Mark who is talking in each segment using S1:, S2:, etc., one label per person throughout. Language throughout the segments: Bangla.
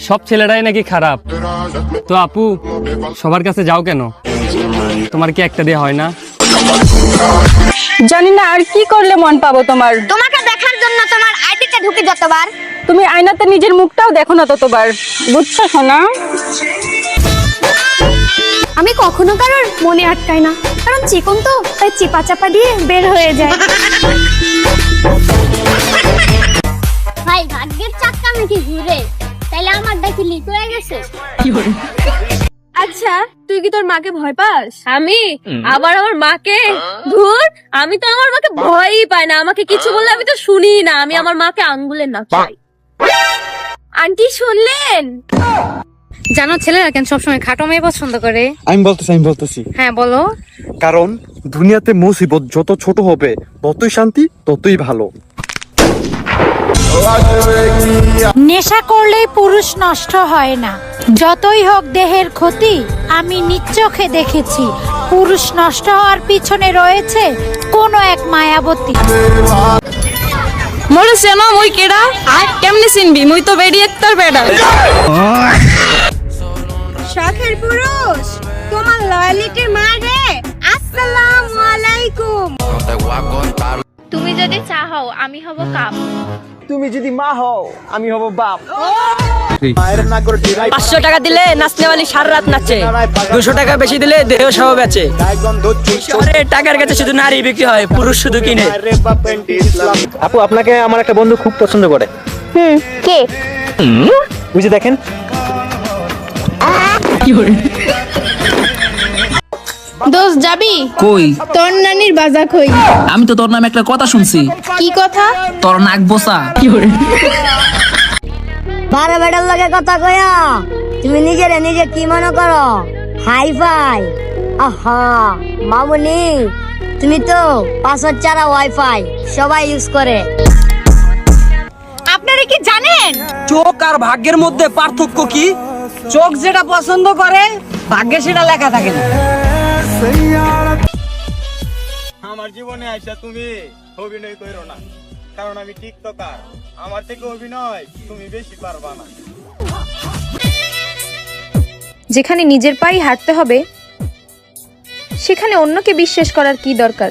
S1: সব ছেলেরাই নাকি খারাপ? তো আপু সবার কাছে যাও কেন? তোমার কি একটা দিয়ে হয় না?
S2: জানি না আর কি করলে মন পাবো তোমার।
S3: তোমাকে দেখার জন্য তোমার আইডিতে ঢুকে যতবার।
S2: তুমি আয়নাতে নিজের মুখটাও দেখো না ততবার, বুঝছো সোনা?
S3: আমি কখনো কারোর মনে আটকাই না, কারণ চিকন তো, তাই চিপা চাপা দিয়ে বের হয়ে যায়। ভাই ভাগ্যের চাক্কা নাকি ঘুরে, তাইলে আমার ডাকি লিক হয়ে গেছে।
S4: আচ্ছা তুই কি তোর মাকে ভয় পাস? আমি আবার আমার মাকে? ধুর, আমি তো আমার মাকে ভয়ই পাই না। আমাকে কিছু বললে আমি তো শুনি না। আমি আমার মাকে আঙ্গুলের নখাই। আন্টি শুনলেন?
S5: জানো ছেলেরা কেন সবসময় খাটো মেয়ে পছন্দ করে?
S6: আমি বলতেছি
S5: হ্যাঁ বলো।
S6: কারণ দুনিয়াতে মুসিবত যত ছোট হবে ততই শান্তি, ততই ভালো।
S7: নেশা করলেই পুরুষ নষ্ট হয় না, যতই হোক দেহের ক্ষতি। আমি নিজ চোখে দেখেছি পুরুষ নষ্ট হওয়ার পিছনে রয়েছে কোনো এক মায়াবতী।
S2: মোরে চেনো মুই কেডা? কেমনে চিনবি? মুই তো বেডি একটার বেডা।
S4: শখের পুরুষ, তোমার লয়ালিটির মা রে। আসসালামু আলাইকুম। তুমি যদি চা হও আমি হব কাপ।
S8: তুমি যদি মা হও আমি হব বাপ।
S2: 500 টাকা দিলে নাচনেওয়ালি সারা রাত নাচে, 200 টাকা বেশি দিলে দেহ সহ বেচে। শহরে টাকার কাছে শুধু নারী বিক্রি হয়, পুরুষ শুধু কিনে।
S8: আপু আপনাকে আমার একটা বন্ধু খুব পছন্দ করে।
S3: কে?
S8: বুঝে দেখেন।
S4: দোস্ত যাবি
S9: কই?
S4: তোর নানির বাজা কই?
S9: আমি তো তোর নামে একটা কথা শুনছি।
S4: কি কথা?
S9: তোর নাক বসা।
S3: বারো বেটার লগে কথা কয়া তুমি নিজে কি মনে করো? Hi fi? আহা মামুনি, তুমি তো পাসওয়ার্ড ছাড়া ওয়াইফাই সবাই ইউজ করে।
S4: আপনারা কি জানেন
S2: চোখ আর ভাগ্যের মধ্যে পার্থক্য কি? চোখ যেটা পছন্দ করে ভাগ্যে সেটা লেখা থাকে না।
S8: আমার জীবনে আইসা তুমি অভিনয় করো না, কারণ আমি টিকটকার। আমার থেকে অভিনয় তুমি বেশি পারবা না।
S4: যেখানে নিজের পায়ে হাঁটতে হবে সেখানে অন্যকে বিশ্বাস করার কি দরকার?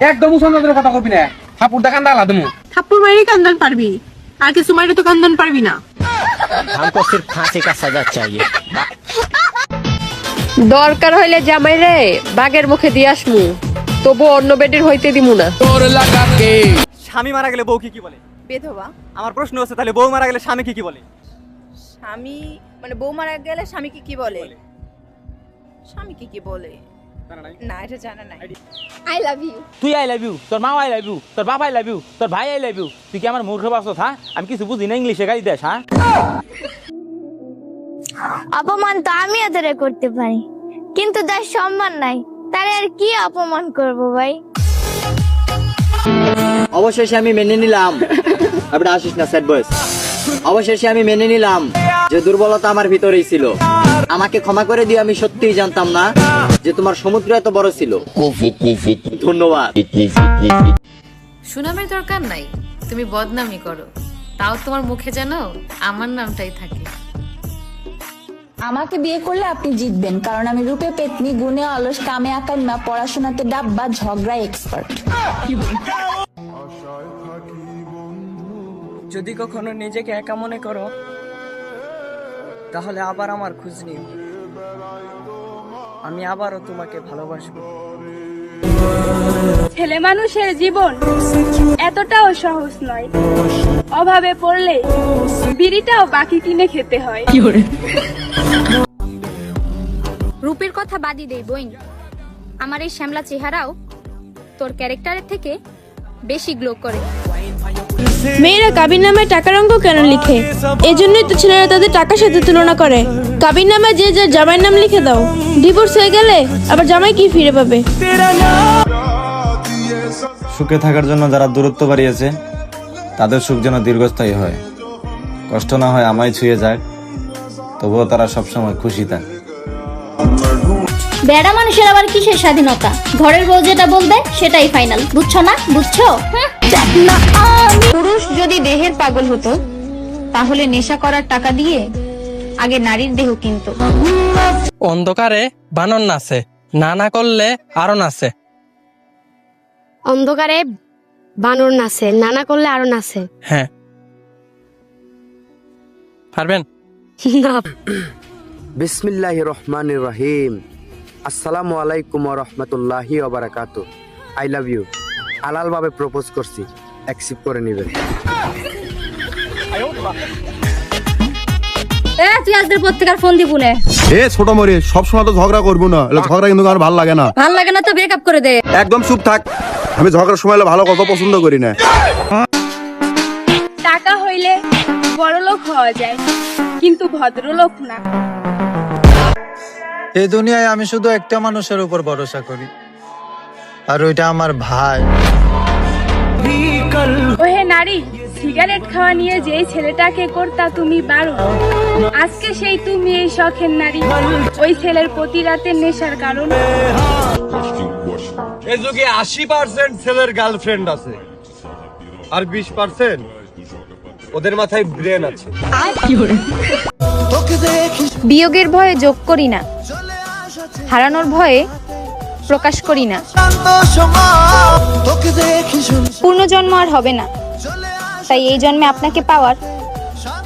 S1: একদম সুন্দর কথা কবি না, ঠাকুর দেখান দালা তুমি।
S2: থাপ্পড় মারি কান্দন পারবি, আর কিছু মারি তো কান্দন পারবি না।
S8: हमको सिर्फ फांसी का सजा चाहिए।
S4: দরকার হইলে জামাই রে বাগের মুখে দিয়ে আসমু, তবু অন্য বেডের হইতে দিমু না।
S8: স্বামী মারা গেলে বউ কি বলে?
S2: বেধবা।
S8: আমার প্রশ্ন হচ্ছে তাহলে বউ মারা গেলে স্বামী কি বলে?
S2: স্বামী মানে বউ মারা গেলে স্বামীকে কি বলে? স্বামীকে কি বলে না, এটা জানা নাই।
S4: I love you.
S9: তুই আই লাভ ইউ, তোর মা আই লাভ ইউ, তোর বাপ আই লাভ ইউ, তোর ভাই আই লাভ ইউ। তুই কি আমার মূর্খ বাসত? হ্যাঁ, আমি কিছু বুঝি না ইংলিশে গালি দেশ। হ্যাঁ,
S3: অপমান তো আমি ওদের করতে পারি, কিন্তু যার সম্মান নাই তারে আর কি অপমান করব ভাই?
S8: অবশেষে আমি মেনে নিলাম, আপনি আসিস না স্যাড বয়েস। অবশেষে আমি মেনে নিলাম যে দুর্বলতা আমার ভিতরেই ছিল। আমাকে ক্ষমা করে দিও, আমি সত্যিই জানতাম না যে তোমার সমুদ্র এত বড় ছিল। ধন্যবাদ।
S5: সুনামের দরকার নাই, তুমি বদনামি করো, তাও তোমার মুখে যেন আমার নামটাই থাকে।
S10: আমাকে বিয়ে করলে আপনি জিতবেন, কারণ আমি রূপে পেতনি, গুণে অলস, কামে আকাইমা, পড়াশোনাতে ডাব্বা, ঝগড়ায় এক্সপার্ট।
S2: যদি কখনো নিজেকে একা মনে করো তাহলে আবার আমার খোঁজ নিও, আমি আবারও তোমাকে ভালোবাসবো।
S4: ছেলে মানুষের জীবন এতটাও সহজ নয়, অভাবে পড়লে বিড়িটাও বাকি কিনে খেতে হয়।
S3: রূপের কথা বাদই দেই বইন, আমার এই শ্যামলা চেহারাও তোর ক্যারেক্টারের থেকে বেশি গ্লো করে।
S4: মেয়েরা কাবিন নামে টাকার অঙ্ক কেন লিখে? এজন্যই তো ছেলেরা তাদের টাকার সাথে তুলনা করে। কাবিন নামে যে যার জামাইয়ের নাম লিখে দাও, ডিভোর্স হয়ে গেলে আবার জামাই কি ফিরে পাবে?
S6: সুখে থাকার জন্য যারা দূরত্ব বাড়িয়েছে তাদের সুখ যেন দীর্ঘস্থায়ী হয়, কষ্ট না হয় আমায় ছুঁয়ে যাক, তবুও তারা সবসময় খুশি থাকে।
S3: বেড়া মানুষের আবার কিসের স্বাধীনতা? ঘরের বউ যেটা বলবে সেটাই ফাইনাল, বুঝছো না? বুঝছো?
S10: পুরুষ যদি দেহের পাগল হতো তাহলে নেশা করার টাকা দিয়ে আগে নারীর দেহ কিনতো।
S1: অন্ধকারে বানর নাচে, না করলে আরো নাচে।
S3: অন্ধকারে বানর নাচে, নানা করলে আরো নাচে।
S1: হ্যাঁ, পারবেন?
S3: না।
S11: বিসমিল্লাহির রহমানির রহিম। আসসালামু আলাইকুম ওয়া রাহমাতুল্লাহি ওয়া বারাকাতুহু। I love you. হালাল ভাবে প্রপোজ করছি, অ্যাকসেপ্ট করে নেবেন।
S3: তুই আজকের পত্রিকার ফোন দিবু না।
S12: ছোট মরে সবসময় তো ঝগড়া করবো না, ঝগড়া কিন্তু আমার ভালো লাগে না।
S3: ভাল লাগে না তো ব্রেকআপ করে দে।
S12: একদম চুপ থাক, আমি ঝগড়ার সময় ভালো কথা পছন্দ করি না।
S4: টাকা হইলে বড়লোক হওয়া যায়, কিন্তু ভদ্রলোক না।
S13: এই দুনিয়ায় আমি শুধু একটা মানুষের উপর ভরসা করি, আর ওইটা আমার ভাই।
S4: ওহে নারী, সিগারেট খাওয়া নিয়ে যেই ছেলেটাকে করতা তুমি বারো, আজকে সেই তুমি এই শখের নারী, ওই ছেলের প্রতি রাতের নেশার কারণ।
S14: এই যুগে 80% ছেলের গার্লফ্রেন্ড আছে, আর 20% ওদের মাথায় ব্রেন আছে।
S10: বিয়োগের ভয়ে যোগ করি না, হারানোর ভয়ে প্রকাশ করি না। পূর্ণজন্ম আর হবে না, তাই এই জন্মে আপনাকে পাওয়ার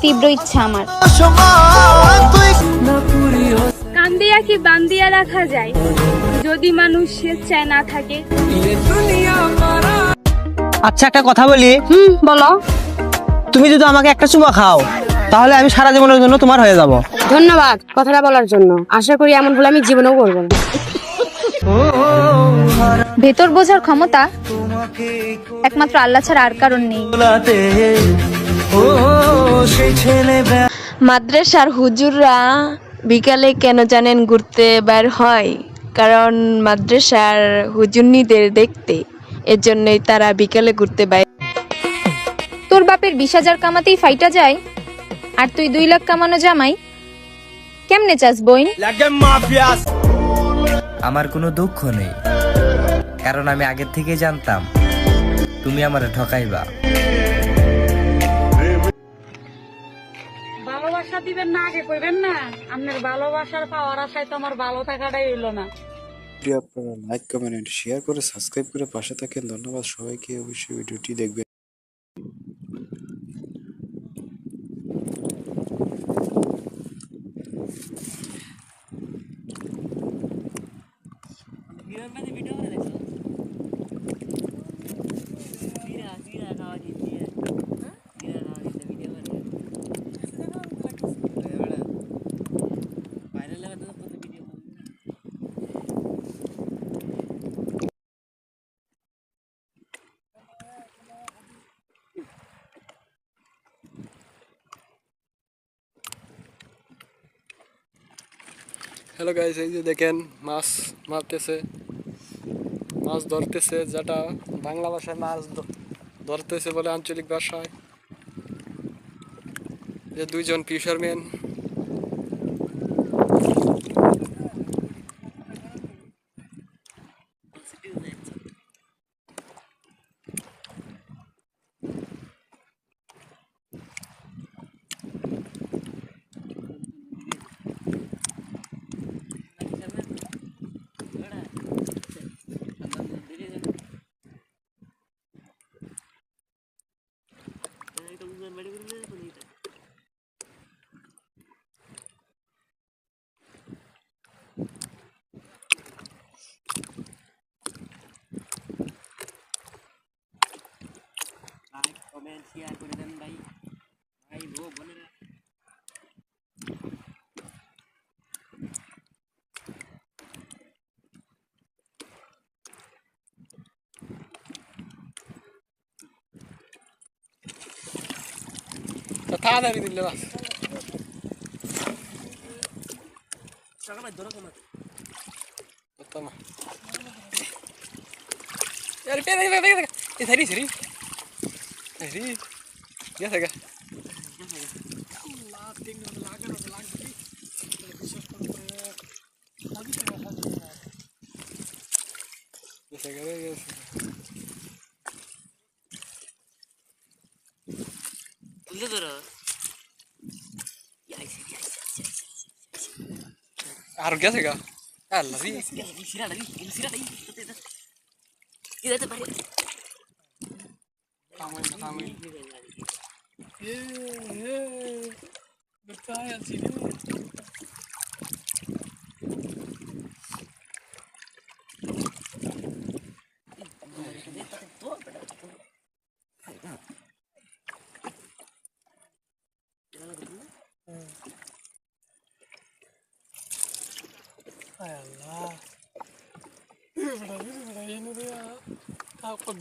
S10: তীব্র ইচ্ছা আমার।
S4: কান্দিয়া কি বান্দিয়া রাখা যায়, যদি মানুষ স্বেচ্ছায় না থাকে।
S2: আচ্ছা, একটা কথা বলি।
S3: বলো।
S2: তুমি যদি আমাকে একটা চুমা খাও, তাহলে আমি সারা জীবনের জন্য তোমার হয়ে যাব।
S3: ধন্যবাদ কথাটা বলার জন্য। আশা করি এমন ভুল আমি জীবনেও করবো না।
S10: ভেতর বোঝার ক্ষমতা একমাত্র আল্লাহ ছাড়া আর কারণ নেই।
S4: মাদ্রাসার হুজুররা বিকালে কেন জানেন ঘুরতে বের হয়? কারণ মাদ্রাসার হুজুরনিদের দেখতে, এজন্যই তারা বিকালে ঘুরতে বের।
S10: তোর বাপের 20,000 কামাতেই ফাইটা যায়, আর তুই 2 লাখ কামানো জামাই কেমনে চাস বইন?
S2: আমার কোনো দুঃখ নেই, কারণ আমি আগের থেকে জানতাম তুমি আমারে ঠকাইবা।
S4: ভালোবাসা দিবেন না আগে কইবেন না? আপনার ভালোবাসার পাওয়ার আশায় তো আমার ভালো থাকাটাই হইলো না।
S13: আপনারা লাইক, কমেন্ট, শেয়ার করে সাবস্ক্রাইব করে পাশে থাকেন। ধন্যবাদ সবাইকে। অবশ্যই ভিডিওটি দেখবেন।
S1: হ্যালো গাইস, এই যে দেখেন মাছ মারতেছে, মাছ ধরতেছে, যেটা বাংলা ভাষায় মাছ ধরতেছে বলে আঞ্চলিক ভাষায়। যে 2 জন ফিশারম্যান। শেয়ার করে দেন ভাই, ভাই ও বোনেরা। তাড়াতাড়ি দিলে বাস। আর গেছে গা আল্লাহ রে থামাই থামাই কোথায় আছি রে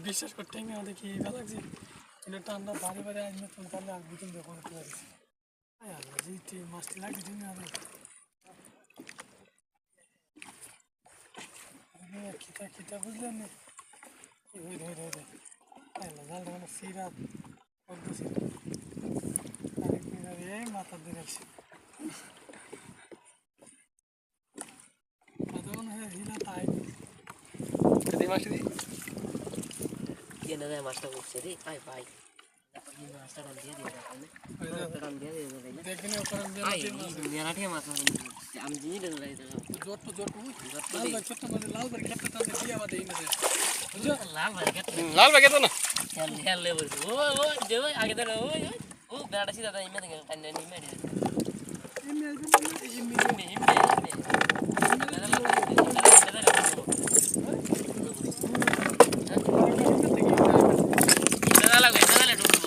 S1: বিশ্বাস করতে আমাদের কি ভালো লাগছে ঠান্ডা বাড়ি বাড়ি আসবে তুমি তাহলে আর বিকেল দেখো করতে পারিস মাছটি লাগছে তুমি খিতা খিতা বুঝলেন না জালটা মানে সিরাপ করতেছি এই মাথার দিয়ে রাখছি মাথা মনে হয় হিলা তাই মাছটি দিই মাছটা উঠছে রে ভাই ভাই মাছটা দিয়ে দিয়ে দেখেন মেলাটি মাছ আমি জিনি দেবো জোর তো জোর লাল ছোট্ট মানে লাল বাড়ি খেতে তাদের দিয়ে আমাদের এই মাঝে লাল বাড়ি খেতো না ও দেবো আগে ধরো ও বেড়াটা সিধা ইমে থেকে লাগবে